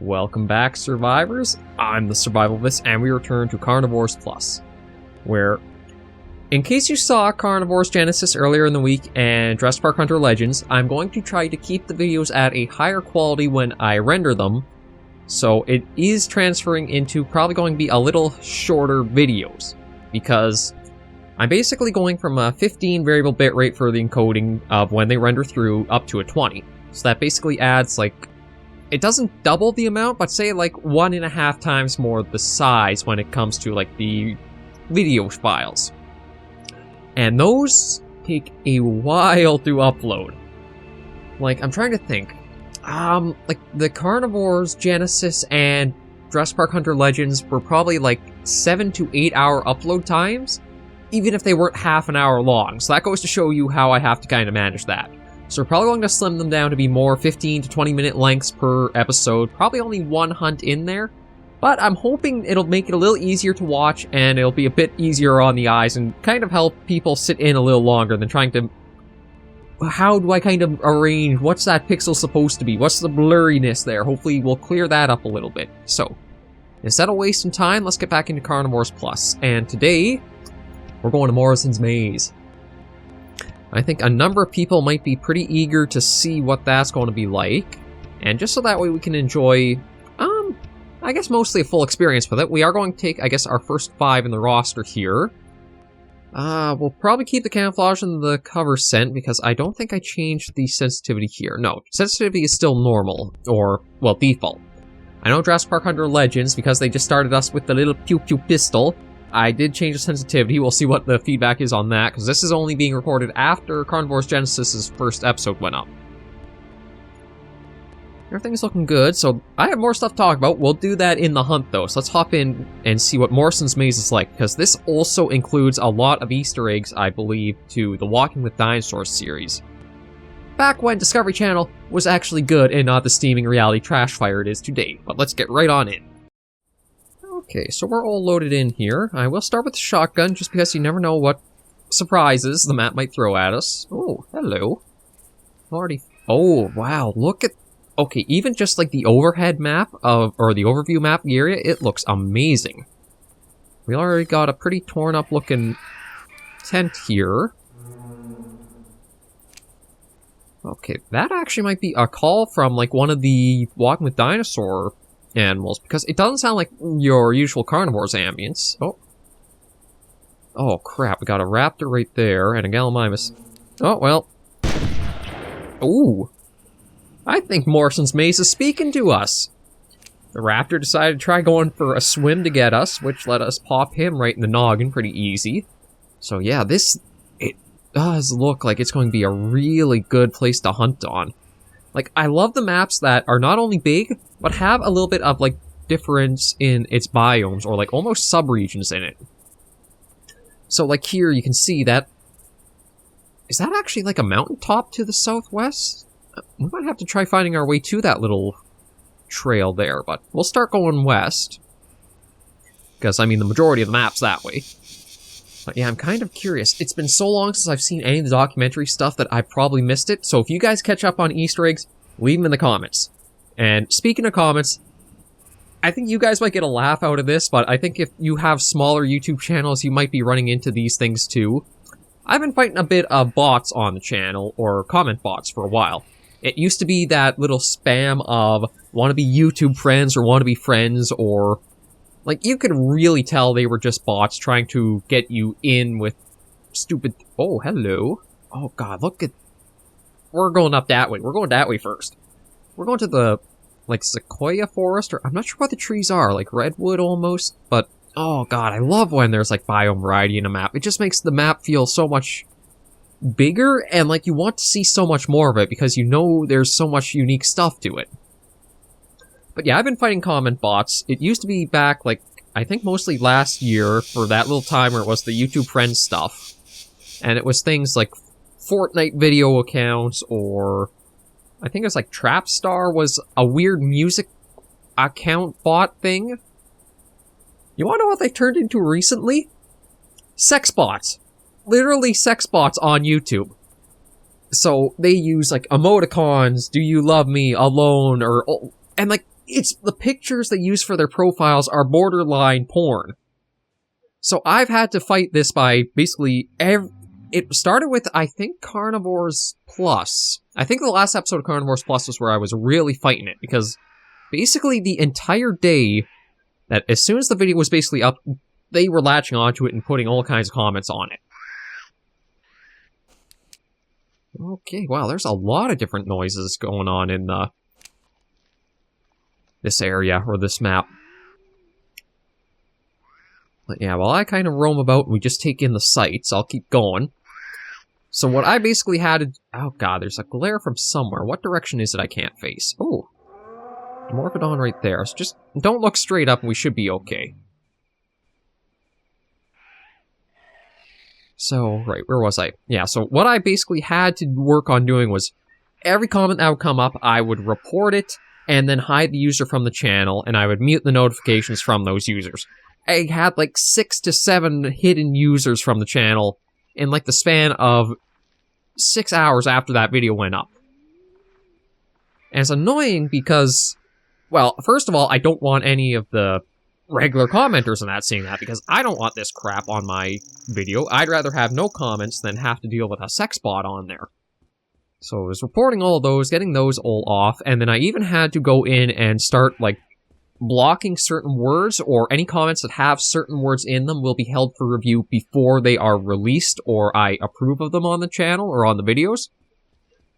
Welcome back, survivors. I'm the SurvivalVis, and we return to Carnivores Plus, where, in case you saw Carnivores Genesis earlier in the week and Jurassic Park Hunter Legends, I'm going to try to keep the videos at a higher quality when I render them, so it is transferring into probably going to be a little shorter videos, because I'm basically going from a 15 variable bitrate for the encoding of when they render through up to a 20. So that basically adds, like, it doesn't double the amount, but say like 1.5 times more the size when it comes to like the video files. And those take a while to upload. Like, I'm trying to think. Like the Carnivores Genesis and Jurassic Park Hunter Legends were probably like 7 to 8 hour upload times, even if they weren't half an hour long. So that goes to show you how I have to kind of manage that. So we're probably going to slim them down to be more 15 to 20 minute lengths per episode. Probably only one hunt in there. But I'm hoping it'll make it a little easier to watch, and it'll be a bit easier on the eyes, and kind of help people sit in a little longer than trying to... How do I kind of arrange? What's that pixel supposed to be? What's the blurriness there? Hopefully we'll clear that up a little bit. So, instead of wasting time, let's get back into Carnivores Plus. And today, we're going to Morrison's Maze. I think a number of people might be pretty eager to see what that's going to be like. And just so that way we can enjoy, I guess mostly a full experience with it, we are going to take, I guess, our first 5 in the roster here. We'll probably keep the camouflage and the cover scent, because I don't think I changed the sensitivity here. No, sensitivity is still normal, or, well, default. I know Jurassic Park Hunter Legends, because they just started us with the little pew-pew pistol. I did change the sensitivity. We'll see what the feedback is on that, because this is only being recorded after Carnivores Genesis' first episode went up. Everything's looking good, so I have more stuff to talk about. We'll do that in the hunt, though, so let's hop in and see what Morrison's Maze is like, because this also includes a lot of Easter eggs, I believe, to the Walking with Dinosaurs series. Back when Discovery Channel was actually good and not the steaming reality trash fire it is today, but let's get right on in. Okay, so we're all loaded in here. I will start with the shotgun, just because you never know what surprises the map might throw at us. Oh, hello. Already... Oh, wow, look at... Okay, even just like the overhead map of... or the overview map of the area, it looks amazing. We already got a pretty torn up looking tent here. Okay, that actually might be a call from like one of the Walking with Dinosaur animals, because it doesn't sound like your usual Carnivores ambience. Oh crap, we got a raptor right there, and a Gallimimus. Oh, well. Ooh. I think Morrison's Maze is speaking to us. The raptor decided to try going for a swim to get us, which let us pop him right in the noggin pretty easy. So yeah, it does look like it's going to be a really good place to hunt on. Like, I love the maps that are not only big, but have a little bit of, like, difference in its biomes, or, like, almost sub-regions in it. So, like, here you can see that... Is that actually, like, a mountaintop to the southwest? We might have to try finding our way to that little trail there, but we'll start going west. Because, I mean, the majority of the map's that way. But yeah, I'm kind of curious. It's been so long since I've seen any of the documentary stuff that I probably missed it. So if you guys catch up on Easter eggs, leave them in the comments. And speaking of comments, I think you guys might get a laugh out of this, but I think if you have smaller YouTube channels, you might be running into these things too. I've been fighting a bit of bots on the channel, or comment bots, for a while. It used to be that little spam of wannabe YouTube friends or wannabe friends, or... Like, you could really tell they were just bots trying to get you in with stupid... Oh, hello. Oh, God, look at... We're going up that way. We're going that way first. We're going to the, like, sequoia forest, or... I'm not sure what the trees are, like redwood almost, but... Oh, God, I love when there's, like, biome variety in a map. It just makes the map feel so much bigger, and, like, you want to see so much more of it, because you know there's so much unique stuff to it. But yeah, I've been fighting comment bots. It used to be back, like, I think mostly last year, for that little time where it was the YouTube Friends stuff. And it was things like Fortnite video accounts, or... I think it was like Trapstar was a weird music account bot thing. You wanna know what they turned into recently? Sex bots. Literally sex bots on YouTube. So they use, like, emoticons, do you love me, alone, or... And, like, it's the pictures they use for their profiles are borderline porn. So I've had to fight this by basically it started with, I think, Carnivores Plus. I think the last episode of Carnivores Plus was where I was really fighting it, because basically the entire day, that as soon as the video was basically up, they were latching onto it and putting all kinds of comments on it. Okay, wow, there's a lot of different noises going on in this area, or this map. But yeah, while I kind of roam about and we just take in the sights, I'll keep going. So what I basically had to... Oh god, there's a glare from somewhere. What direction is it I can't face? Oh, Morphodon right there. So just don't look straight up and we should be okay. So, right, where was I? Yeah, so what I basically had to work on doing was every comment that would come up, I would report it and then hide the user from the channel, and I would mute the notifications from those users. I had like 6 to 7 hidden users from the channel in like the span of 6 hours after that video went up. And it's annoying because, well, first of all, I don't want any of the regular commenters and that seeing that, because I don't want this crap on my video. I'd rather have no comments than have to deal with a sex bot on there. So I was reporting all of those, getting those all off, and then I even had to go in and start, like, blocking certain words, or any comments that have certain words in them will be held for review before they are released or I approve of them on the channel or on the videos.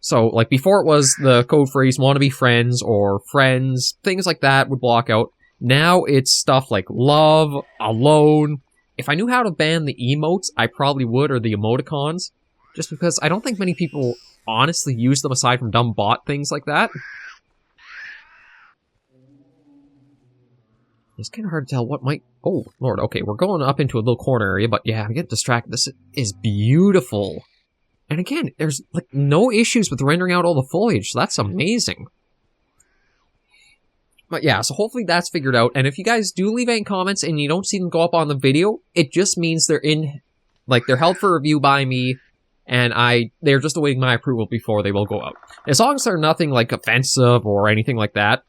So, like, before it was the code phrase, wanna be friends, or friends, things like that would block out. Now it's stuff like love, alone. If I knew how to ban the emotes, I probably would, or the emoticons, just because I don't think many people honestly use them aside from dumb bot things like that. It's kind of hard to tell what might... Oh, lord, okay, we're going up into a little corner area, but yeah, I get distracted. This is beautiful. And again, there's, like, no issues with rendering out all the foliage, so that's amazing. But yeah, so hopefully that's figured out, and if you guys do leave any comments and you don't see them go up on the video, it just means they're in... Like, they're held for review by me, and they're just awaiting my approval before they will go out. As long as they're nothing, like, offensive or anything like that,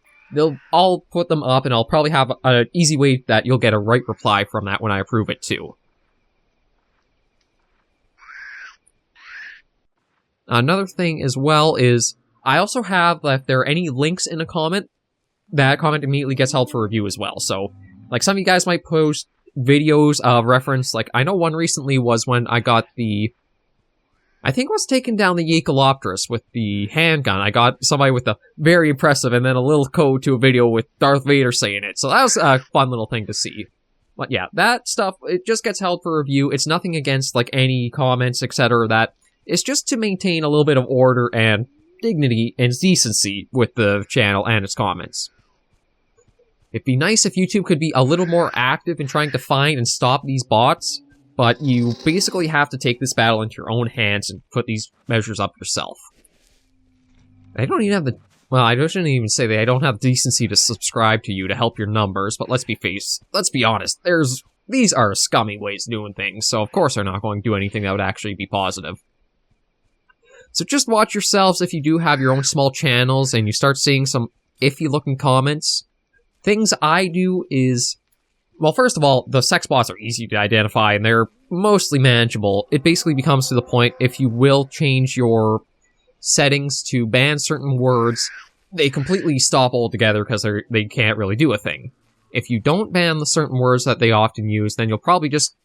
I'll put them up, and I'll probably have an easy way that you'll get a right reply from that when I approve it, too. Another thing as well is, I also have, if there are any links in a comment, that comment immediately gets held for review as well. So, like, some of you guys might post videos of reference, like, I know one recently was when I got I think it was taking down the Eucalyptus with the handgun. I got somebody with a very impressive and then a little code to a video with Darth Vader saying it. So that was a fun little thing to see. But yeah, that stuff, it just gets held for review. It's nothing against, like, any comments, etc. That it's just to maintain a little bit of order and dignity and decency with the channel and its comments. It'd be nice if YouTube could be a little more active in trying to find and stop these bots, but you basically have to take this battle into your own hands and put these measures up yourself. I don't even have the... Well, I shouldn't even say that I don't have decency to subscribe to you to help your numbers, but let's be honest, these are scummy ways of doing things, so of course they're not going to do anything that would actually be positive. So just watch yourselves if you do have your own small channels and you start seeing some iffy-looking comments. Things I do is... Well, first of all, the sex bots are easy to identify, and they're mostly manageable. It basically becomes to the point, if you will change your settings to ban certain words, they completely stop altogether because they can't really do a thing. If you don't ban the certain words that they often use, then you'll probably just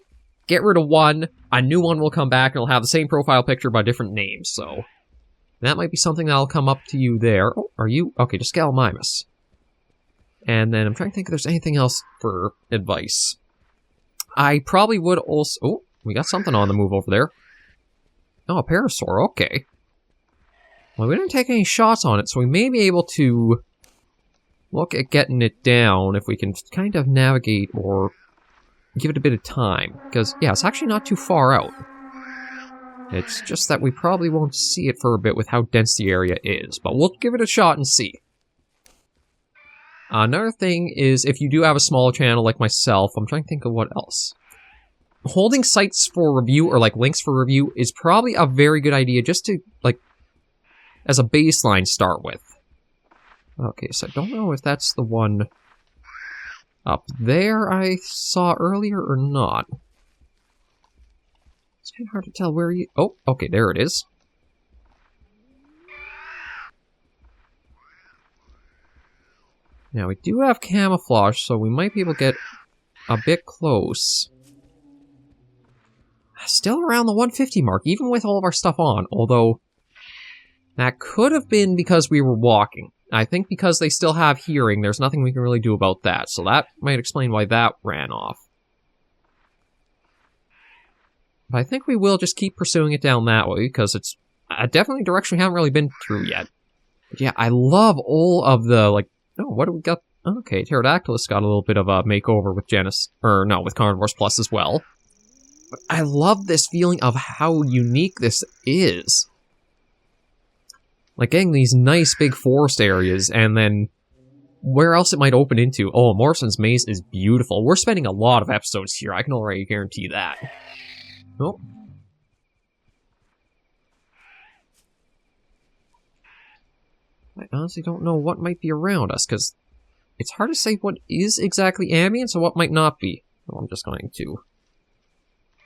get rid of one, a new one will come back, and it'll have the same profile picture by different names, so... That might be something that'll come up to you there. Oh, are you? Okay, just Scalamimus. And then I'm trying to think if there's anything else for advice. I probably would also... Oh, we got something on the move over there. Oh, a Parasaur, okay. Well, we didn't take any shots on it, so we may be able to look at getting it down if we can kind of navigate or give it a bit of time. Because, yeah, it's actually not too far out. It's just that we probably won't see it for a bit with how dense the area is. But we'll give it a shot and see. Another thing is, if you do have a small channel like myself, I'm trying to think of what else. Holding sites for review, or like links for review, is probably a very good idea just to, like, as a baseline start with. Okay, so I don't know if that's the one up there I saw earlier or not. It's kind of hard to tell where you... Oh, okay, there it is. Now, we do have camouflage, so we might be able to get a bit close. Still around the 150 mark, even with all of our stuff on, although that could have been because we were walking. I think because they still have hearing, there's nothing we can really do about that, so that might explain why that ran off. But I think we will just keep pursuing it down that way, because it's definitely a direction we haven't really been through yet. But yeah, I love all of the, like, oh, what do we got? Okay, Pterodactylus got a little bit of a makeover with with Carnivores Plus as well. But I love this feeling of how unique this is. Like, getting these nice big forest areas, and then where else it might open into. Oh, Morrison's Maze is beautiful. We're spending a lot of episodes here, I can already guarantee that. Oh. I honestly don't know what might be around us, because it's hard to say what is exactly ambient, and what might not be. So I'm just going to...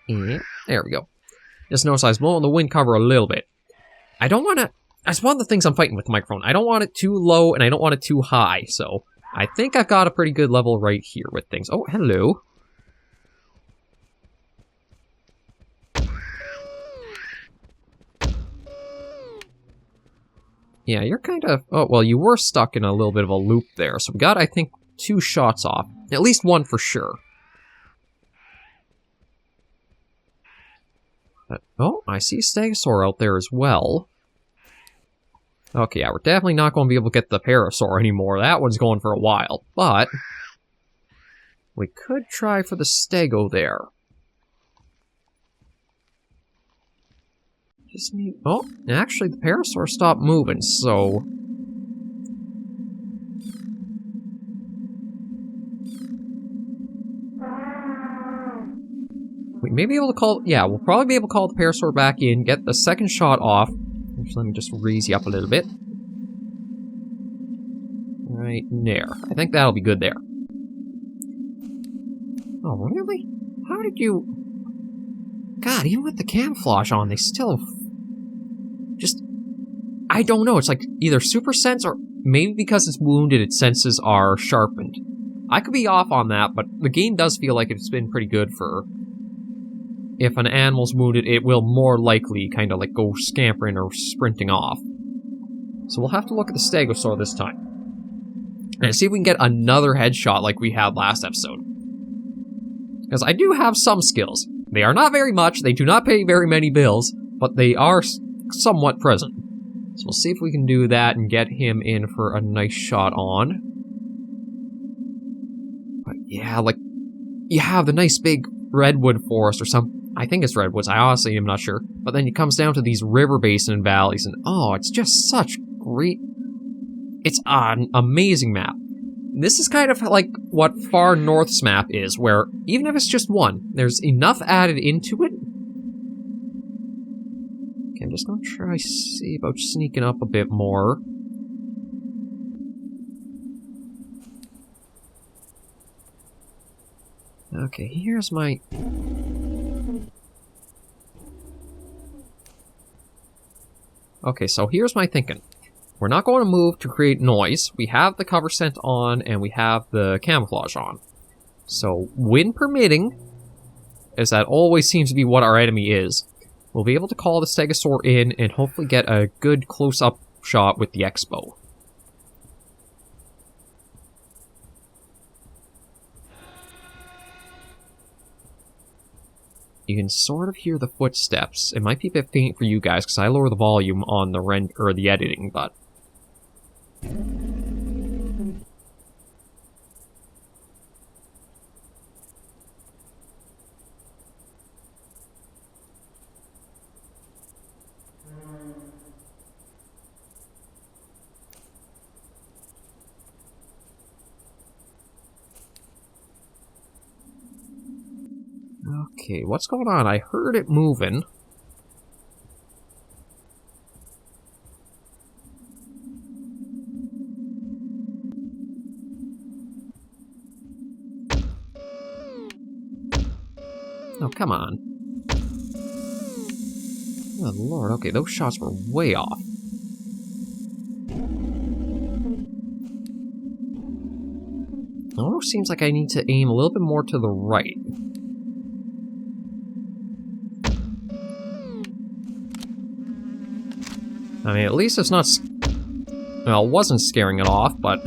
Yeah, there we go. Just notice I was blowing the wind cover a little bit. I don't want to... That's one of the things I'm fighting with the microphone. I don't want it too low, and I don't want it too high, so... I think I've got a pretty good level right here with things. Oh, hello. Yeah, you're kind of... Oh, well, you were stuck in a little bit of a loop there, so we got, I think, 2 shots off. At least 1 for sure. Oh, I see a Stegosaur out there as well. Okay, yeah, we're definitely not going to be able to get the Parasaur anymore. That one's going for a while, but... we could try for the Stego there. Just need... Oh, actually, the Parasaur stopped moving, so... we may be able to call... Yeah, we'll probably be able to call the Parasaur back in, get the second shot off. Actually, let me just raise you up a little bit. Right there. I think that'll be good there. Oh, really? How did you... God, even with the camouflage on, they still... just... I don't know, it's like either super sense or maybe because it's wounded, its senses are sharpened. I could be off on that, but the game does feel like it's been pretty good for... if an animal's wounded, it will more likely kind of like go scampering or sprinting off. So we'll have to look at the Stegosaur this time. And see if we can get another headshot like we had last episode. Because I do have some skills. They are not very much, they do not pay very many bills, but they are somewhat present. So we'll see if we can do that and get him in for a nice shot on. But yeah, like, you have the nice big redwood forest or something. I think it's redwoods, I honestly am not sure. But then it comes down to these river basin and valleys, and oh, it's just such great... It's an amazing map. This is kind of like what Far North's map is, where even if it's just one, there's enough added into it. Okay, I'm just gonna try see about sneaking up a bit more. Okay, here's my... Okay, so here's my thinking. We're not going to move to create noise. We have the cover scent on, and we have the camouflage on. So, wind permitting, as that always seems to be what our enemy is, we'll be able to call the Stegosaur in and hopefully get a good close-up shot with the X-Bow. You can sort of hear the footsteps. It might be a bit faint for you guys because I lower the volume on the editing, but... Okay, what's going on? I heard it moving. Oh, come on. Oh, Lord. Okay, those shots were way off. It almost seems like I need to aim a little bit more to the right. I mean, at least it's not... Well, it wasn't scaring it off, but...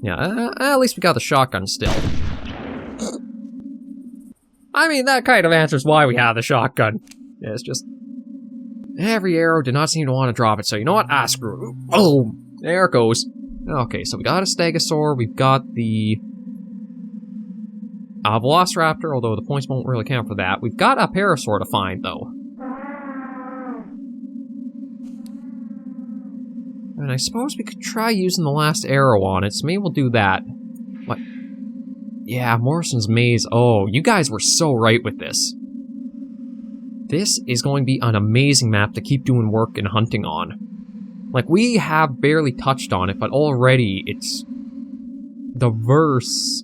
Yeah, at least we got the shotgun still. I mean, that kind of answers why we have the shotgun. Yeah, it's just... Every arrow did not seem to want to drop it, so you know what? Ah, screw it. Oh! There it goes. Okay, so we got a stegosaur, we've got the... Velociraptor, although the points won't really count for that. We've got a parasaur to find, though. And I suppose we could try using the last arrow on it, so maybe we'll do that. What? Yeah, Morrison's Maze. Oh, you guys were so right with this. This is going to be an amazing map to keep doing work and hunting on. Like, we have barely touched on it, but already it's diverse,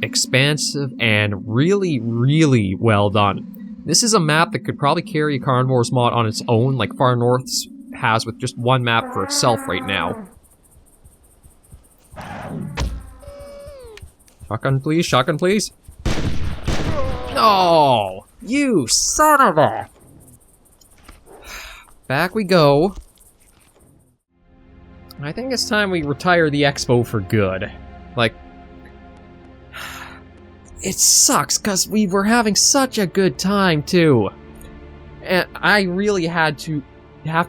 expansive, and really, really well done. This is a map that could probably carry a Carnivores mod on its own, like Far North's has with just one map for itself right now. Shotgun, please. Shotgun, please. Oh, you son of a... Back we go. I think it's time we retire the expo for good. Like... It sucks, because we were having such a good time, too. And I really have to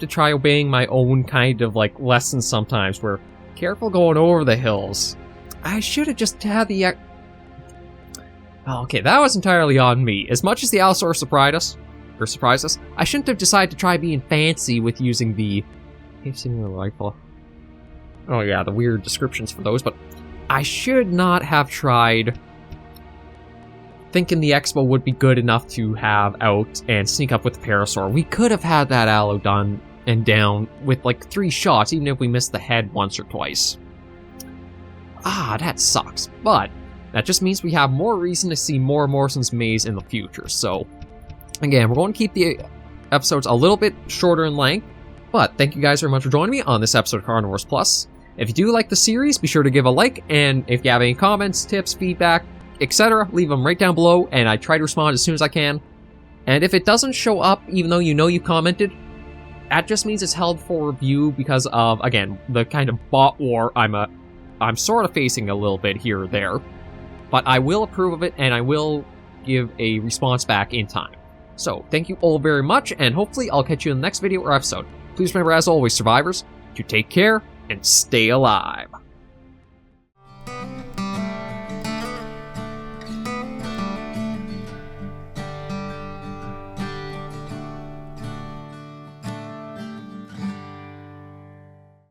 try obeying my own kind of, like, lessons sometimes, where, careful going over the hills. I should have just had the... Oh, okay, that was entirely on me. As much as the Allosaurus surprised us, I shouldn't have decided to try being fancy with using the... rifle. Oh yeah, the weird descriptions for those, but I should not have tried thinking the expo would be good enough to have out and sneak up with the parasaur. We could have had that allo done and down with like 3 shots, even if we missed the head once or twice. Ah, that sucks, but that just means we have more reason to see more Morrison's Maze in the future. So, again, we're going to keep the episodes a little bit shorter in length, but thank you guys very much for joining me on this episode of Carnivores Plus. If you do like the series, be sure to give a like, and if you have any comments, tips, feedback, etc., leave them right down below, and I try to respond as soon as I can. And if it doesn't show up, even though you know you commented, that just means it's held for review because of, again, the kind of bot war I'm sort of facing a little bit here or there. But I will approve of it, and I will give a response back in time. So, thank you all very much, and hopefully I'll catch you in the next video or episode. Please remember, as always, survivors, to take care and stay alive.